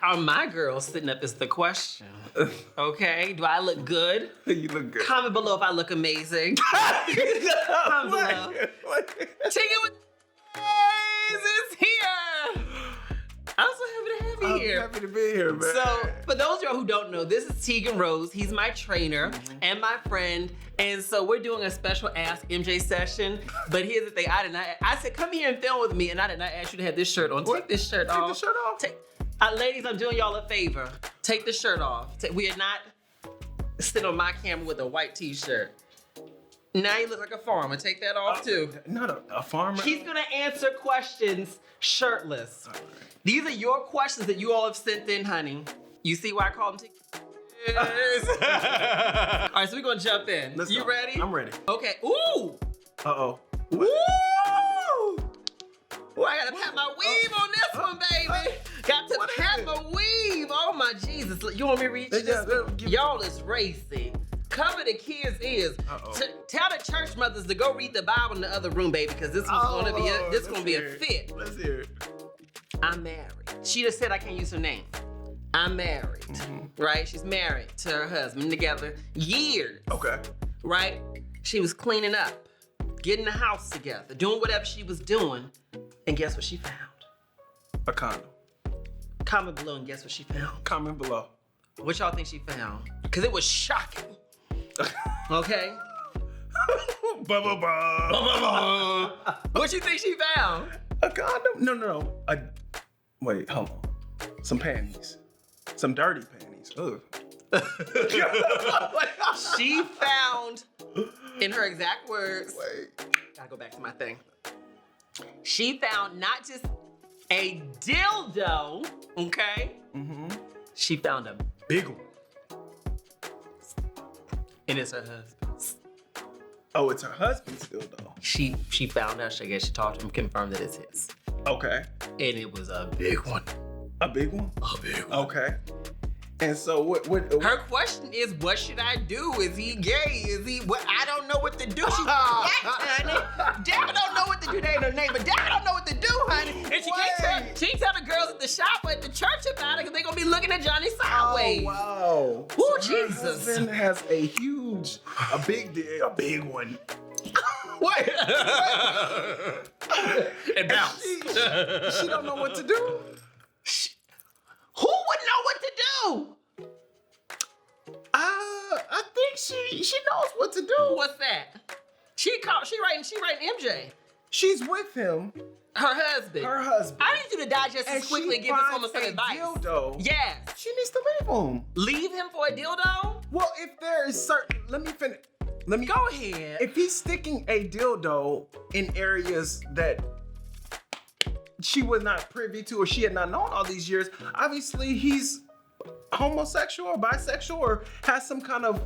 Are my girls sitting up is the question. Okay, do I look good? You look good. Comment below if I look amazing. Comment below. Tigger with is here. I'm so happy to have you here. I'm happy to be here, man. So, for those of y'all who don't know, this is Tegan Rose. He's my trainer and my friend. And so we're doing a special Ask MJ session. But here's the thing, I said, come here and film with me, and I did not ask you to have this shirt on. Take this shirt off. Take the shirt off? Ladies, I'm doing y'all a favor. Take the shirt off. We are not sitting on my camera with a white t-shirt. Now you look like a farmer. Take that off too. Not a farmer. He's gonna answer questions shirtless. Right. These are your questions that you all have sent in, honey. You see why I call them Yes. All right, so we're gonna jump in. Let's you go. ready? I'm ready. Okay. Ooh. Uh-oh. Woo! Ooh, I gotta pat my weave on this one, baby. Got to pat my weave. Oh my Jesus. You want me to read this? Y'all is racy. Cover the kids' ears. Tell the church mothers to go read the Bible in the other room, baby, because this one's gonna be a fit. Let's hear it. I'm married. She just said I can't use her name. I'm married, right? She's married to her husband, together years. Okay. Right? She was cleaning up, getting the house together, doing whatever she was doing, and guess what she found? A condom. Comment below and guess what she found. Comment below. What y'all think she found? Because it was shocking. Okay? What you think she found? A condom? No. Wait, hold on. Some panties. Some dirty panties. Ugh. She found, in her exact words, gotta go back to my thing. She found not just a dildo, okay? She found a big one. And it's her husband's. Oh, it's her husband's dildo. She found out, I guess she talked to him, confirmed that it's his. Okay. And it was a big one. A big one? A big one. Okay. And so what her question is, what should I do? Is he gay? Is he what? I don't know what to do. She's honey. Dad don't know what to do. They ain't her name, but Dad don't know what to do, honey. And she can't tell the girls at the shop or at the church about it because they're gonna be looking at Johnny sideways. Oh, wow. Oh, so Jesus. Her husband has a big one. What? It bounced. She don't know what to do. Who would know what to do? I think she knows what to do. What's that? She writing MJ. She's with him. Her husband. I need you to digest this quickly and give this woman some advice. Dildo. Yes. She needs to leave him. Leave him for a dildo? Well, if there is certain, let me finish. Go ahead. If he's sticking a dildo in areas that she was not privy to or she had not known all these years, obviously he's homosexual or bisexual or has some kind of...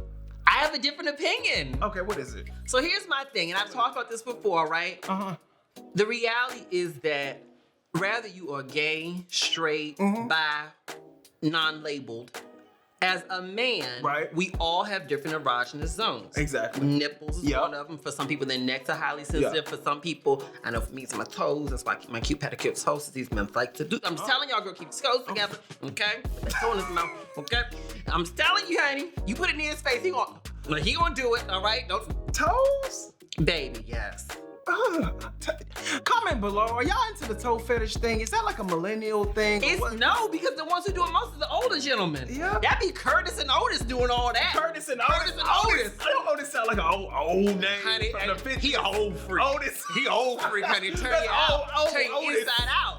I have a different opinion. Okay, what is it? So here's my thing, and I've talked about this before, right? The reality is that whether you are gay, straight, bi, non-labeled, as a man, we all have different erogenous zones. Exactly. Nipples is one of them. For some people, their necks are highly sensitive. For some people, I know for me, it's my toes. That's why I keep my cute pedicure toes. These men like to do. I'm just telling y'all, girl, keep your toes together, okay? Put that toe in his mouth, okay? I'm just telling you, honey. You put it near his face, he gonna do it, all right? Toes? Baby, yes. Comment below. Are y'all into the toe fetish thing? Is that like a millennial thing? No, because the ones who do it most are the older gentlemen. Yeah. That'd be Curtis and Otis doing all that. Curtis and Otis. I don't know, this sound like an old name. Honey, from the 50s. He old freak. Otis. He old freak, honey. Turn you out. Turn you inside out.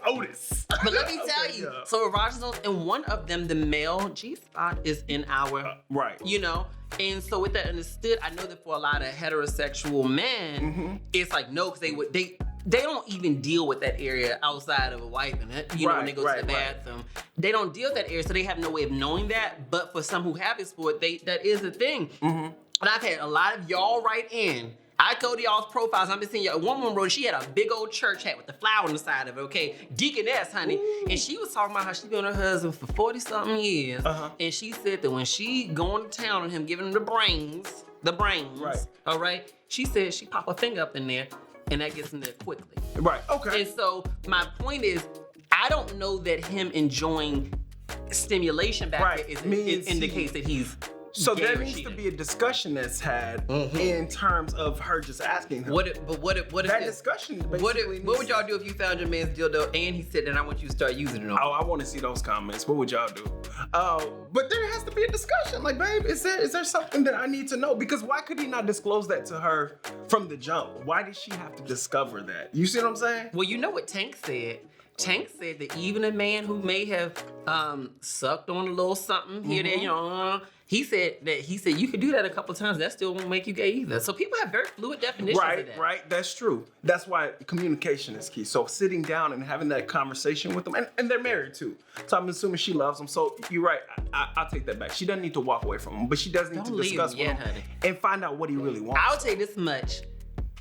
Otis. But let me tell you, so erogenous zones, and one of them, the male G-spot, is in our, you know, and so with that understood, I know that for a lot of heterosexual men, it's like, no, because they don't even deal with that area outside of a wife and you know, when they go to the bathroom. They don't deal with that area, so they have no way of knowing that. But for some who have explored, that is a thing. And I've had a lot of y'all write in. I go to y'all's profiles, I've been seeing a woman wrote, she had a big old church hat with the flower on the side of it, okay? Deaconess, honey. Ooh. And she was talking about how she been with her husband for 40-something years. And she said that when she going to town on him, giving him the brains, all right? She said she pop her finger up in there, and that gets in there quickly. Right, okay. And so my point is, I don't know that him enjoying stimulation back there indicates that he's. So there needs to be a discussion that's had in terms of her just asking him. What if that discussion? What would y'all do if you found your man's dildo and he said, "And I want you to start using it"? I want to see those comments. What would y'all do? But there has to be a discussion. Like, babe, is there something that I need to know? Because why could he not disclose that to her from the jump? Why did she have to discover that? You see what I'm saying? Well, you know what Tank said. Tank said that even a man who may have sucked on a little something here, there, you know. He said you could do that a couple of times. That still won't make you gay either. So people have very fluid definitions of that. Right. That's true. That's why communication is key. So sitting down and having that conversation with them, and they're married too. So I'm assuming she loves him. So you're right. I'll take that back. She doesn't need to walk away from him, but she does need to discuss with him and find out what he really wants. I'll tell you this much.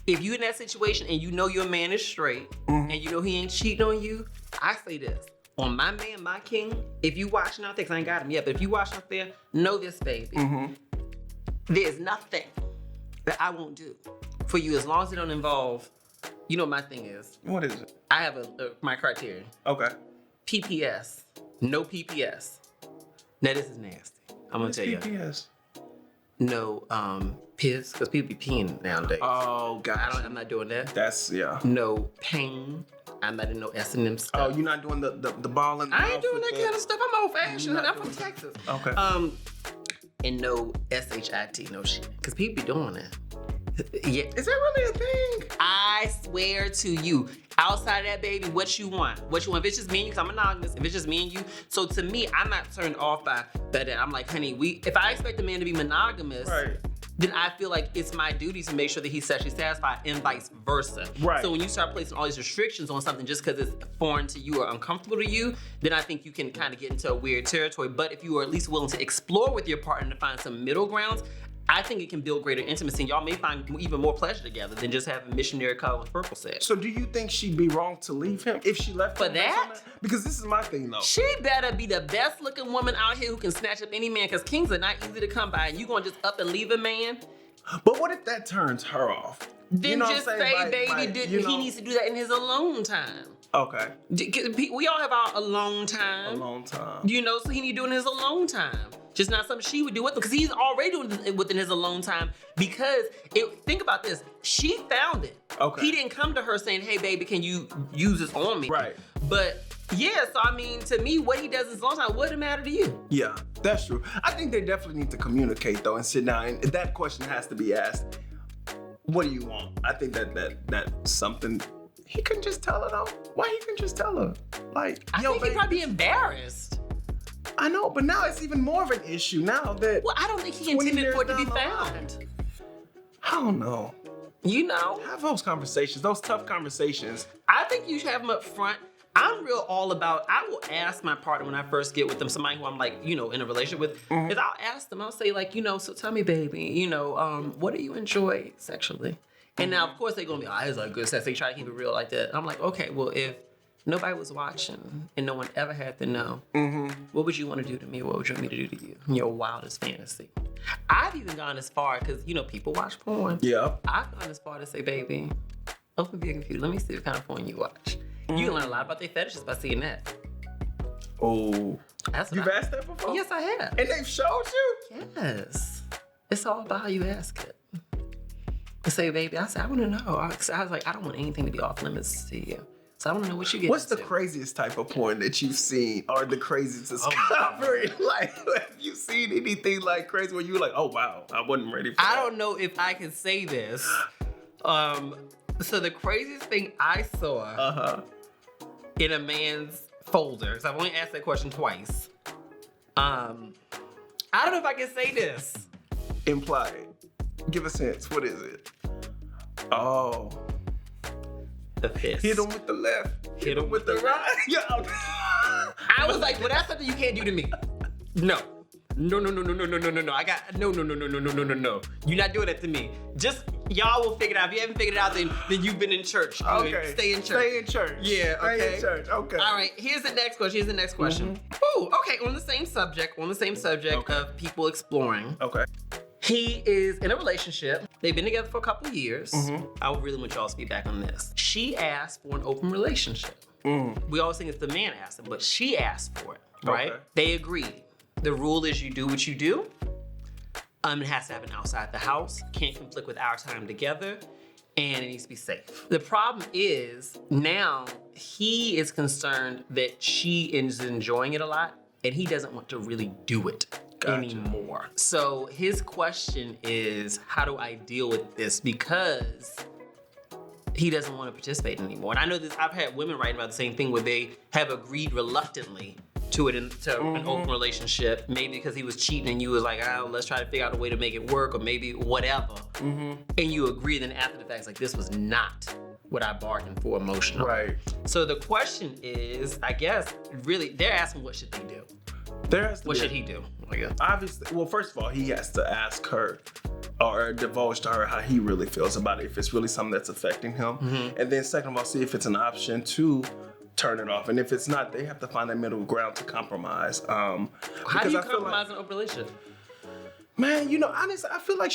If you're in that situation and you know your man is straight and you know he ain't cheating on you, I say this. On my man, my king, if you watching out there, because I ain't got him yet, but if you watching out there, know this, baby. There's nothing that I won't do for you as long as it don't involve, you know what my thing is. What is it? I have my criteria. Okay. PPS. No PPS. Now this is nasty. I'm going to tell you. PPS? No piss, because people be peeing nowadays. Oh, God. I'm not doing that. That's, yeah. No pain. I'm not in no S&M stuff. Oh, you're not doing the ball in the I ain't doing that kind of stuff. I'm old-fashioned. I'm from Texas. Okay. And no SHIT, no shit. Because people be doing that. Yeah. Is that really a thing? I swear to you, outside of that, baby, what you want? What you want? If it's just me and you, because I'm monogamous, if it's just me and you, so to me, I'm not turned off by that. I'm like, honey, if I expect a man to be monogamous, then I feel like it's my duty to make sure that he's sexually satisfied and vice versa. Right. So when you start placing all these restrictions on something just because it's foreign to you or uncomfortable to you, then I think you can kind of get into a weird territory. But if you are at least willing to explore with your partner to find some middle grounds, I think it can build greater intimacy. And y'all may find even more pleasure together than just having missionary color purple sex. So do you think she'd be wrong to leave him if she left for him that? Because this is my thing though. She better be the best looking woman out here who can snatch up any man, because kings are not easy to come by. And you gonna just up and leave a man? But what if that turns her off? Then you know just say, baby, he needs to do that in his alone time. Okay. We all have our alone time. Alone time. You know, so he need to do it in his alone time. Just not something she would do with him, because he's already doing it within his alone time. Because think about this, she found it. Okay. He didn't come to her saying, "Hey, baby, can you use this on me?" Right. But yeah, so I mean, to me, what he does in his alone time wouldn't matter to you. Yeah, that's true. I think they definitely need to communicate though and sit down, and that question has to be asked. What do you want? I think that's something he couldn't just tell her though. Why he couldn't just tell her? Like, I think he'd probably be embarrassed. I know, but now it's even more of an issue now that. Well, I don't think he intended for it to be found. I don't know. You know. Have those conversations, those tough conversations. I think you should have them up front. I'm real all about, I will ask my partner when I first get with them, somebody who I'm like, you know, in a relationship with, is I'll ask them, I'll say like, you know, so tell me, baby, you know, what do you enjoy sexually? And now, of course, they're going to be, oh, it's like good sex. They try to keep it real like that. And I'm like, okay, well, if nobody was watching and no one ever had to know, what would you want to do to me? What would you want me to do to you? Your wildest fantasy. I've even gone as far, because, you know, people watch porn. Yeah. I've gone as far to say, baby, open your computer. Let me see what kind of porn you watch. You can learn a lot about their fetishes by seeing that. Oh. You've asked that before? Yes, I have. And they've showed you? Yes. It's all about how you ask it. I say, baby, I said, I want to know. I was like, I don't want anything to be off limits to you. So I want to know what you get What's into. the craziest type of porn that you've seen, or the craziest discovery? Like, have you seen anything like crazy where you were like, oh wow, I wasn't ready for that? I don't know if I can say this. So the craziest thing I saw in a man's folder, because I've only asked that question twice. I don't know if I can say this. Imply it. Give a sense. What is it? Oh. The piss. Hit him with the left. Hit him with the right. Yeah. I was like, well, that's something you can't do to me. No. No. I got no. You're not doing that to me. Just y'all will figure it out. If you haven't figured it out, then you've been in church. Okay. Stay in church. Stay in church. Yeah. Okay. Stay in church. Okay. All right. Here's the next question. Ooh. Okay. On the same subject of people exploring. Okay. He is in a relationship. They've been together for a couple of years. Mm-hmm. I really want y'all's feedback on this. She asked for an open relationship. We always think it's the man asked it, but she asked for it, right? Okay. They agreed. The rule is you do what you do. It has to happen outside the house. Can't conflict with our time together. And it needs to be safe. The problem is now he is concerned that she is enjoying it a lot and he doesn't want to really do it anymore. So his question is, how do I deal with this? Because he doesn't want to participate anymore. And I know this, I've had women writing about the same thing where they have agreed reluctantly to an open relationship, maybe because he was cheating and you was like, oh, let's try to figure out a way to make it work or maybe whatever. And you agree, then after the fact, it's like, this was not what I bargained for emotionally. Right. So the question is, I guess, really, they're asking what should they do? What should he do? I guess. Obviously, well, first of all, he has to ask her or divulge to her how he really feels about it, if it's really something that's affecting him. And then second of all, see if it's an option to turn it off. And if it's not, they have to find that middle ground to compromise. How do you compromise an open relationship? Man, honestly, I feel like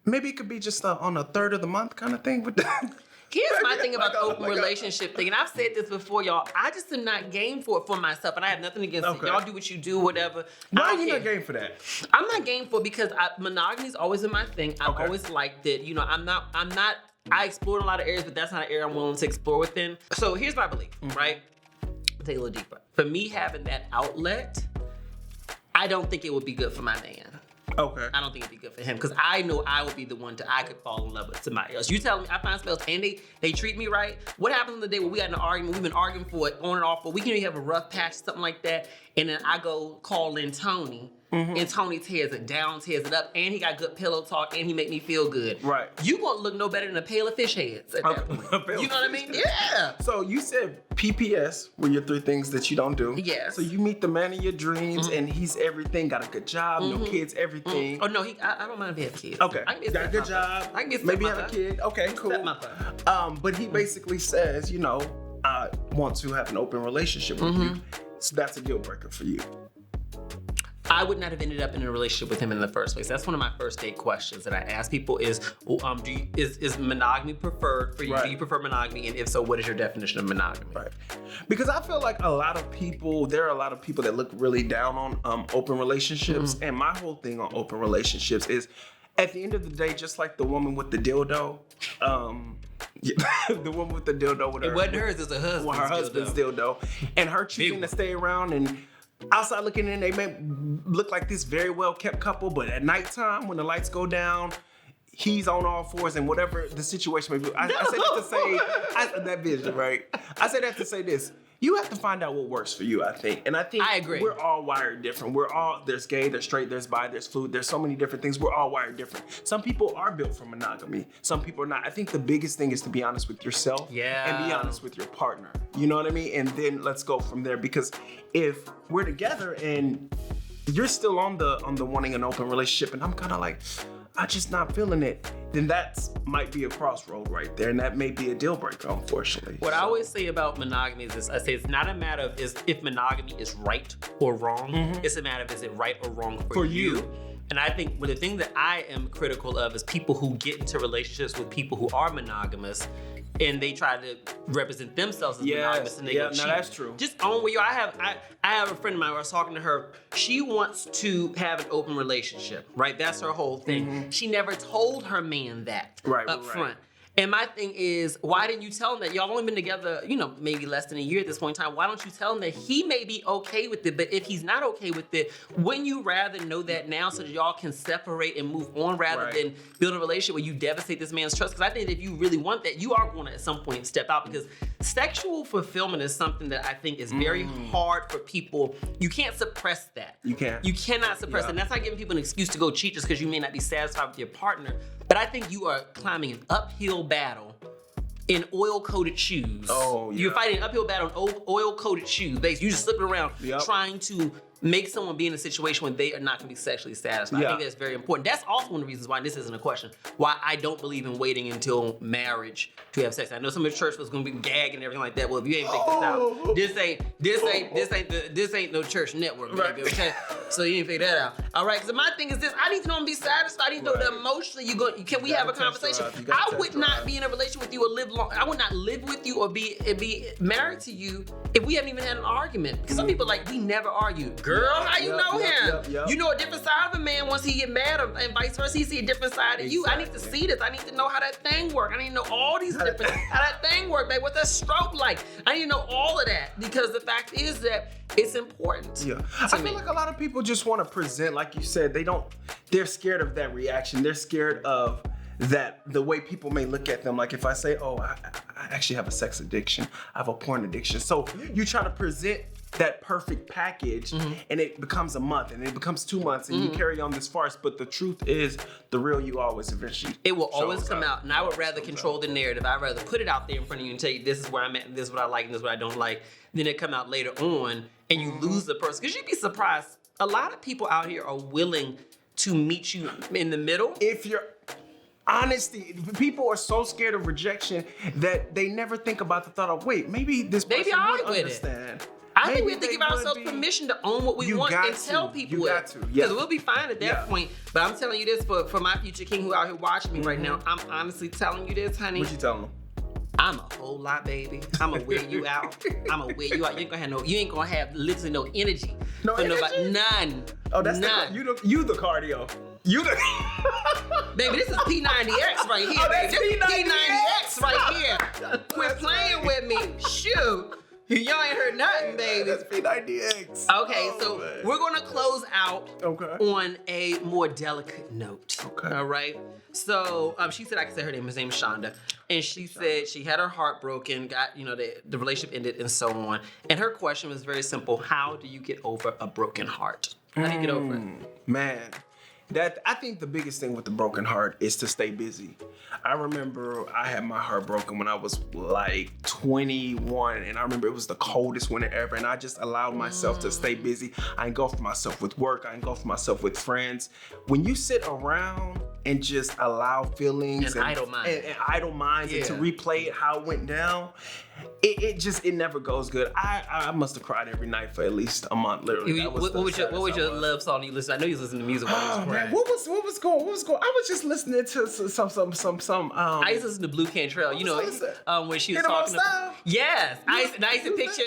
maybe it could be just on a third of the month kind of thing with that. Here's my thing about the open relationship thing, and I've said this before, y'all. I just am not game for it for myself, and I have nothing against it. Y'all do what you do, whatever. Why are you not game for that? I'm not game for it because monogamy's always been my thing. I've always liked it. I explored a lot of areas, but that's not an area I'm willing to explore within. So here's my belief, right? I'll take a little deeper. For me having that outlet, I don't think it would be good for my man. Okay. I don't think it'd be good for him because I know I would be the one I could fall in love with somebody else. You tell me I find spells and they treat me right. What happens on the day when we got in an argument? We've been arguing for it on and off, but we can have a rough patch, something like that, and then I go call in Tony. And Tony tears it down, tears it up, and he got good pillow talk, and he make me feel good. Right. You gonna look no better than a pail of fish heads at that point. You know what I mean? Yeah. So you said PPS were your 3 things that you don't do. Yes. So you meet the man of your dreams, and he's everything, got a good job, no kids, everything. Oh no, I don't mind if he has kids. Okay. I can be got a good job. I can be maybe have a kid. Okay, cool. But he basically says, I want to have an open relationship with you. So that's a deal breaker for you. I would not have ended up in a relationship with him in the first place. That's one of my first date questions that I ask people is monogamy preferred for you? Right. Do you prefer monogamy? And if so, what is your definition of monogamy? Right. Because I feel like there are a lot of people that look really down on open relationships. And my whole thing on open relationships is, at the end of the day, just like the woman with the dildo, the woman with the dildo with her. It wasn't hers, it's her husband's dildo. And her choosing to stay around and outside looking in, they may look like this very well kept couple, but at nighttime when the lights go down, he's on all fours and whatever the situation may be. I say that to say that vision, right? I say that to say this. You have to find out what works for you, I think. And I think I agree. We're all wired different. There's gay, there's straight, there's bi, there's fluid. There's so many different things. We're all wired different. Some people are built for monogamy. Some people are not. I think the biggest thing is to be honest with yourself and be honest with your partner. You know what I mean? And then let's go from there. Because if we're together and you're still on the wanting an open relationship and I'm kind of like, I'm just not feeling it, then that might be a crossroad right there, and that may be a deal breaker, unfortunately. What I always say about monogamy is this: I say it's not a matter of if monogamy is right or wrong. It's a matter of is it right or wrong for you. And I think the thing that I am critical of is people who get into relationships with people who are monogamous and they try to represent themselves as monogamous and they go cheat. No, that's true. Just own where you are. I have a friend of mine where I was talking to her. She wants to have an open relationship, right? That's her whole thing. She never told her man that up front. And my thing is, why didn't you tell him that? Y'all only been together, maybe less than a year at this point in time. Why don't you tell him that he may be okay with it, but if he's not okay with it, wouldn't you rather know that now so that y'all can separate and move on rather than build a relationship where you devastate this man's trust? Because I think if you really want that, you are going to at some point step out because sexual fulfillment is something that I think is very hard for people. You can't suppress that. You can't. You cannot suppress it. And that's not giving people an excuse to go cheat just because you may not be satisfied with your partner. But I think you are climbing an uphill battle in oil-coated shoes. Oh, yeah. You're fighting an uphill battle in oil-coated shoes. Basically, you're just slipping around trying to make someone be in a situation when they are not going to be sexually satisfied. I think that's very important. That's also one of the reasons why this isn't a question. Why I don't believe in waiting until marriage to have sex. I know some of the church was going to be gagging and everything like that. Well, if you ain't figured this out, this ain't no church network, baby. Okay, so you ain't figure that out. All right, because my thing is this: I need to know and be satisfied. I need to know that emotionally can we have a conversation? I would not be in a relationship with you or live long. I would not live with you or be married to you if we haven't even had an argument. Because some people are like, we never argue. Girl, how you know him? You know a different side of a man once he get mad, and vice versa. He see a different side of you. I need to see this. I need to know how that thing work. I need to know all these different how that thing work, babe. What's that stroke like? I need to know all of that because the fact is that it's important. Yeah, I feel like a lot of people just want to present, like you said, they're scared of that reaction. They're scared of that the way people may look at them. Like if I say, oh, I actually have a sex addiction, I have a porn addiction. So you try to present that perfect package and it becomes a month and it becomes 2 months and you carry on this farce. But the truth is the real you always eventually it will always come out. And I would rather control the narrative. I'd rather put it out there in front of you and tell you this is where I'm at and this is what I like and this is what I don't like. Then it come out later on and you lose the person. Because you'd be surprised. A lot of people out here are willing to meet you in the middle. If you're honesty, people are so scared of rejection that they never think about the thought of, wait, maybe this person would understand. I think we have to give ourselves permission to own what we want and tell people it. Because we'll be fine at that point. But I'm telling you this for my future king who out here watching me right now. I'm honestly telling you this, honey. What you telling them? I'm a whole lot, baby. I'm gonna wear you out. I'm gonna wear you out. You ain't gonna have literally no energy. No for energy? Nobody. None. Oh, that's none. You the cardio. You the baby, this is P90X right here. Oh, that's baby. This P90X right here. Quit playing with me. Shoot. Y'all ain't heard nothing, baby. That's P90X. Okay, we're gonna close out on a more delicate note. Okay. All right. So she said, I can say her name. His name is Shonda. And she said she had her heart broken, got, the relationship ended and so on. And her question was very simple. How do you get over a broken heart? How do you get over it? Man, I think the biggest thing with the broken heart is to stay busy. I remember I had my heart broken when I was like 21, and I remember it was the coldest winter ever, and I just allowed myself to stay busy. I engulfed myself with work. I engulfed myself with friends. When you sit around and just allow feelings and idle minds and to replay it how it went down, it never goes good. I must have cried every night for at least a month, literally. What was your love song you listen? I know you listen to music while you was crying. What was going? I was just listening to some. I used to listen to Blue Cantrell. When she was talking. Yes, I used to picture.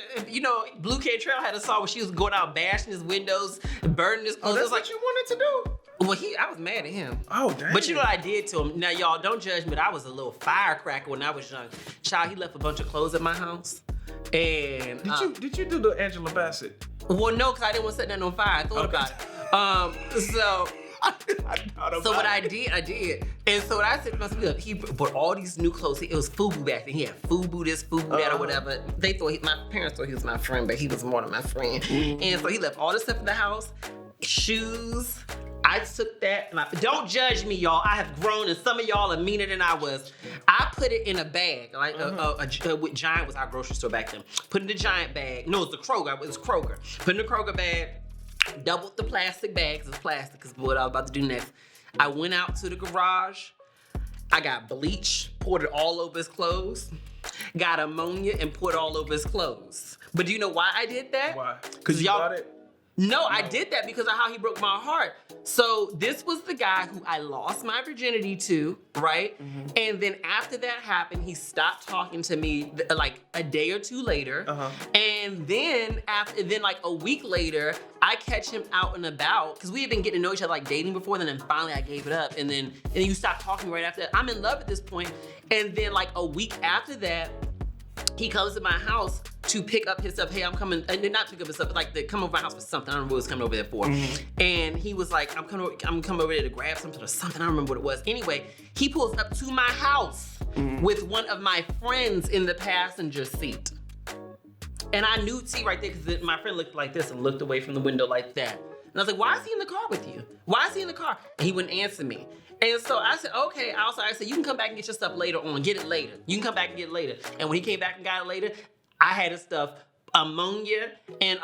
Blue Cantrell had a song where she was going out bashing his windows, burning his clothes. That's what you wanted to do. Well, I was mad at him. Oh, damn. But you know what I did to him? Now, y'all, don't judge me, but I was a little firecracker when I was young. Child, he left a bunch of clothes at my house. And Did you do the Angela Bassett? Well, no, because I didn't want to set that on fire. I thought about it. So what I did. And so what I said to myself, he bought all these new clothes. It was FUBU back then. He had FUBU this, FUBU that, or whatever. My parents thought he was my friend, but he was more than my friend. And so he left all this stuff in the house, shoes. I took that, and don't judge me, y'all. I have grown, and some of y'all are meaner than I was. I put it in a bag, like with Giant was our grocery store back then. Put in the Giant bag. No, it's the Kroger. It was Kroger. Put in the Kroger bag. Doubled the plastic bags. It's plastic, because what I was about to do next. I went out to the garage. I got bleach, poured it all over his clothes. Got ammonia and poured it all over his clothes. But do you know why I did that? Why? Because you bought it? No, I did that because of how he broke my heart. So this was the guy who I lost my virginity to, right? Mm-hmm. And then after that happened, he stopped talking to me like a day or two later. And then like a week later, I catch him out and about because we had been getting to know each other like dating before. Then finally I gave it up. And then you stopped talking right after that. I'm in love at this point. And then like a week after that, he comes to my house to pick up his stuff. Hey, I'm coming, and not pick up his stuff, but like to come over my house for something. I don't remember what he was coming over there for. And he was like, I'm coming over there to grab something or something. I don't remember what it was. Anyway, he pulls up to my house with one of my friends in the passenger seat. And I knew T right there because my friend looked like this and looked away from the window like that. And I was like, why is he in the car with you? Why is he in the car? And he wouldn't answer me. And so I said, okay. I said, you can come back and get your stuff later on. Get it later. You can come back and get it later. And when he came back and got it later, I had his stuff, ammonia and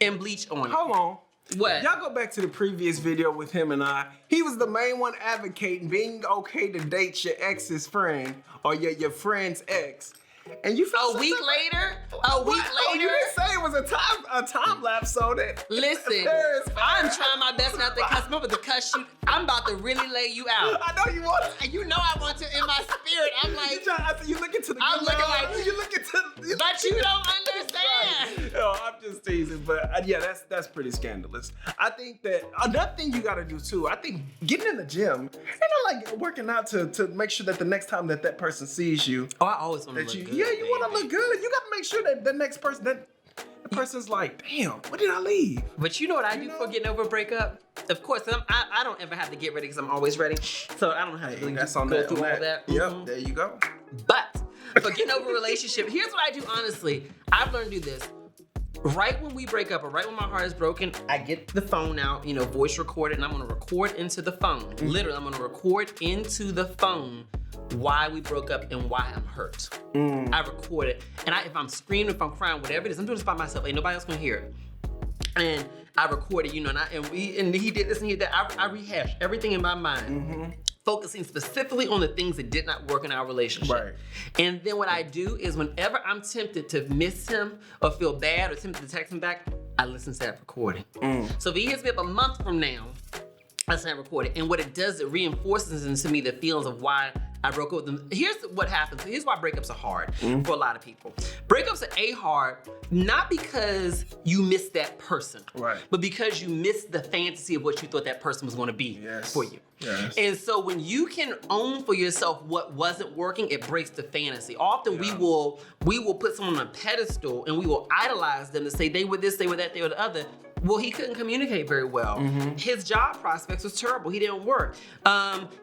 and bleach on it. Hold on. What? Y'all go back to the previous video with him and I. He was the main one advocating being okay to date your ex's friend or your friend's ex. And you feel a week later. Oh, you didn't say it was a time lapse, so that. Listen, I'm trying my best not to cuss. I'm about to cuss you. I'm about to really lay you out. I know you want to. You know I want to in my spirit. I'm like, you looking to the. I'm looking like you looking to. But you don't understand. No, I'm just teasing, but yeah, that's pretty scandalous. I think that another thing you got to do too. I think getting in the gym and like working out to make sure that the next time that person sees you. Oh, I always want to look good. Yeah, you want to look good. You got to make sure that the next person, the person's like, damn, what did I leave? But you know what I do for getting over a breakup? Of course, I don't ever have to get ready because I'm always ready. So I don't have to really go through all that. Yep, there you go. But for getting over a relationship, here's what I do honestly. I've learned to do this. Right when we break up or right when my heart is broken, I get the phone out, voice record it, and I'm gonna record into the phone. Literally, I'm gonna record into the phone why we broke up and why I'm hurt. I record it. And if I'm screaming, if I'm crying, whatever it is, I'm doing this by myself. Ain't nobody else gonna hear it. And I record it, and he did this and he did that. I rehash everything in my mind. Focusing specifically on the things that did not work in our relationship. Right. And then what I do is whenever I'm tempted to miss him or feel bad or tempted to text him back, I listen to that recording. So if he hits me up a month from now, I listen to that recording. And what it does, it reinforces into me the feelings of why I broke up with them. Here's what happens. Here's why breakups are hard for a lot of people. Breakups are hard, not because you missed that person, but because you missed the fantasy of what you thought that person was going to be for you. Yes. And so when you can own for yourself what wasn't working, it breaks the fantasy. Often we will put someone on a pedestal and we will idolize them to say they were this, they were that, they were the other. Well, he couldn't communicate very well. His job prospects was terrible. He didn't work.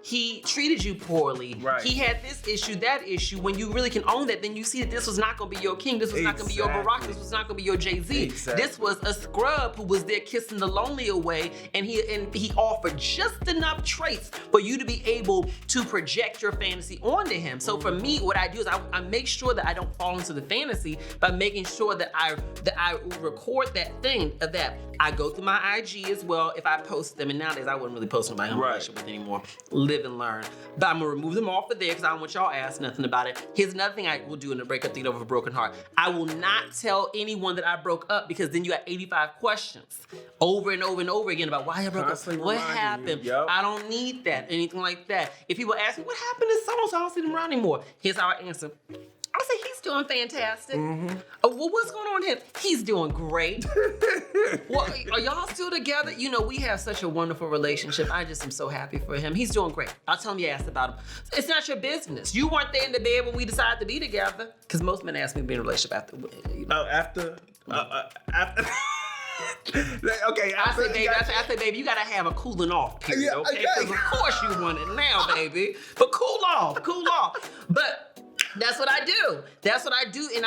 He treated you poorly. He had this issue, that issue. When you really can own that, then you see that this was not gonna be your king. This was not gonna be your Barack. This was not gonna be your Jay-Z. This was a scrub who was there kissing the lonely away, and he offered just enough traits for you to be able to project your fantasy onto him. So for me, what I do is I make sure that I don't fall into the fantasy by making sure that I record that thing of that. I go through my IG as well if I post them, and nowadays I wouldn't really post nobody I'm in a relationship with anymore. Live and learn. But I'm gonna remove them off of there because I don't want y'all to ask nothing about it. Here's another thing I will do in a breakup to get over a broken heart. I will not tell anyone that I broke up because then you got 85 questions over and over and over again about why I broke up, what happened. I don't need that, anything like that. If people ask me, what happened to so-and-so, I don't see them around anymore. Here's how I answer. I say he's doing fantastic. Well, what's going on with him? He's doing great. Well, are y'all still together? We have such a wonderful relationship. I just am so happy for him. He's doing great. I'll tell him you asked about him. It's not your business. You weren't there in the bed when we decided to be together. Because most men ask me to be in a relationship after. After. Okay, I say, baby, you gotta have a cooling off period, okay? Because of course you want it now, baby. But cool off. But that's what I do. And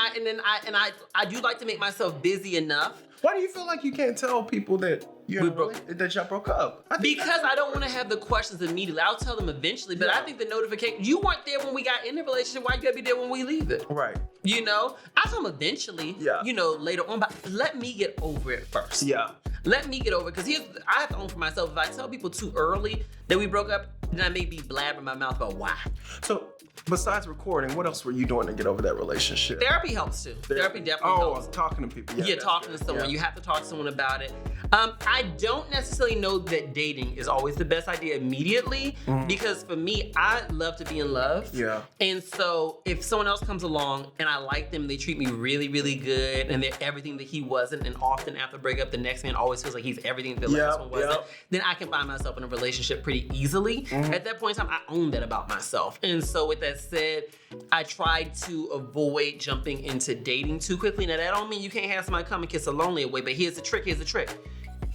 I do like to make myself busy enough. Why do you feel like you can't tell people that y'all broke up? Because I don't want to have the questions immediately. I'll tell them eventually, but I think the notification, you weren't there when we got in the relationship, why you gotta be there when we leave it? Right. I'll tell them eventually, later on, but let me get over it first. Yeah. Let me get over it, because I have to own for myself, if I tell people too early that we broke up, then I may be blabbering my mouth about why. So, besides recording, what else were you doing to get over that relationship? Therapy helps too. Therapy definitely helps. Talking to people. Yeah, talking to someone. You have to talk to someone about it. I don't necessarily know that dating is always the best idea immediately, because for me, I love to be in love. Yeah. And so if someone else comes along and I like them, they treat me really, really good, and they're everything that he wasn't, and often after breakup, the next man always feels like he's everything that the last one wasn't, then I can find myself in a relationship pretty easily. At that point in time, I own that about myself. And so with that said, I try to avoid jumping into dating too quickly. Now that don't mean you can't have somebody come and kiss a lonely away, but here's the trick.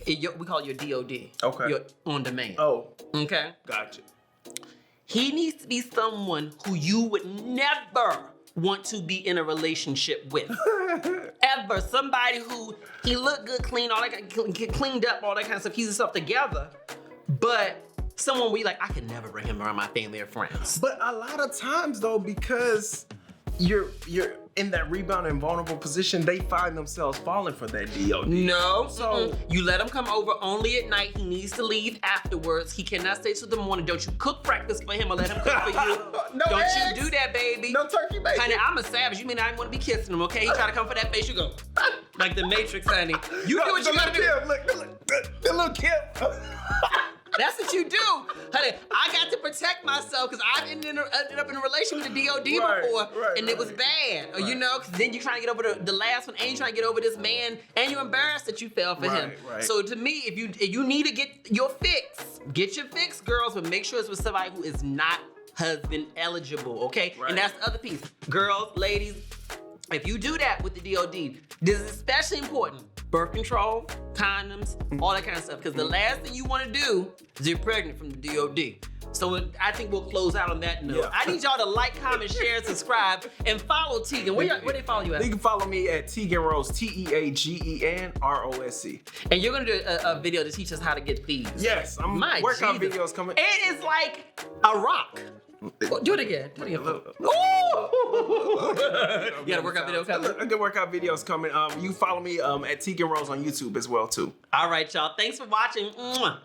We call it your DOD. Okay. Your on demand. Oh. Okay. Gotcha. He needs to be someone who you would never want to be in a relationship with. Ever. Somebody who, he look good, clean, all that, cleaned up, all that kind of stuff, keeps himself together, but someone we like, I could never bring him around my family or friends. But a lot of times though, because you're in that rebound and vulnerable position, they find themselves falling for that DOD. No. So you let him come over only at night. He needs to leave afterwards. He cannot stay till the morning. Don't you cook breakfast for him or let him cook for you. No Don't eggs. you do that, baby. No turkey bacon. Honey, I'm a savage. You mean I didn't want to be kissing him, okay? He try to come for that face, you go. Like the Matrix, honey. You do what you gotta do. The little Kim. That's what you do. Honey, I got to protect myself because I've ended up in a relationship with the DOD before, and it was bad. Or, you know, because then you're trying to get over the last one, and you're trying to get over this man, and you're embarrassed that you fell for him. Right. So to me, if you need to get your fix, get your fix, girls, but make sure it's with somebody who is not husband eligible, okay? Right. And that's the other piece. Girls, ladies, if you do that with the DOD, this is especially important. Birth control, condoms, all that kind of stuff. Because the last thing you want to do is get pregnant from the DOD. So I think we'll close out on that note. Yeah. I need y'all to like, comment, share, subscribe, and follow Tegan. Where they follow you at? You can follow me at Tegan Rose, TeagenRosc. And you're going to do a video to teach us how to get these. Yes, I'm workout videos coming. It is like a rock. Do it again. Do it again. Ooh! You got a workout video coming? A good workout videos coming. You follow me at Tegan Rose on YouTube as well too. All right, y'all. Thanks for watching. Mwah.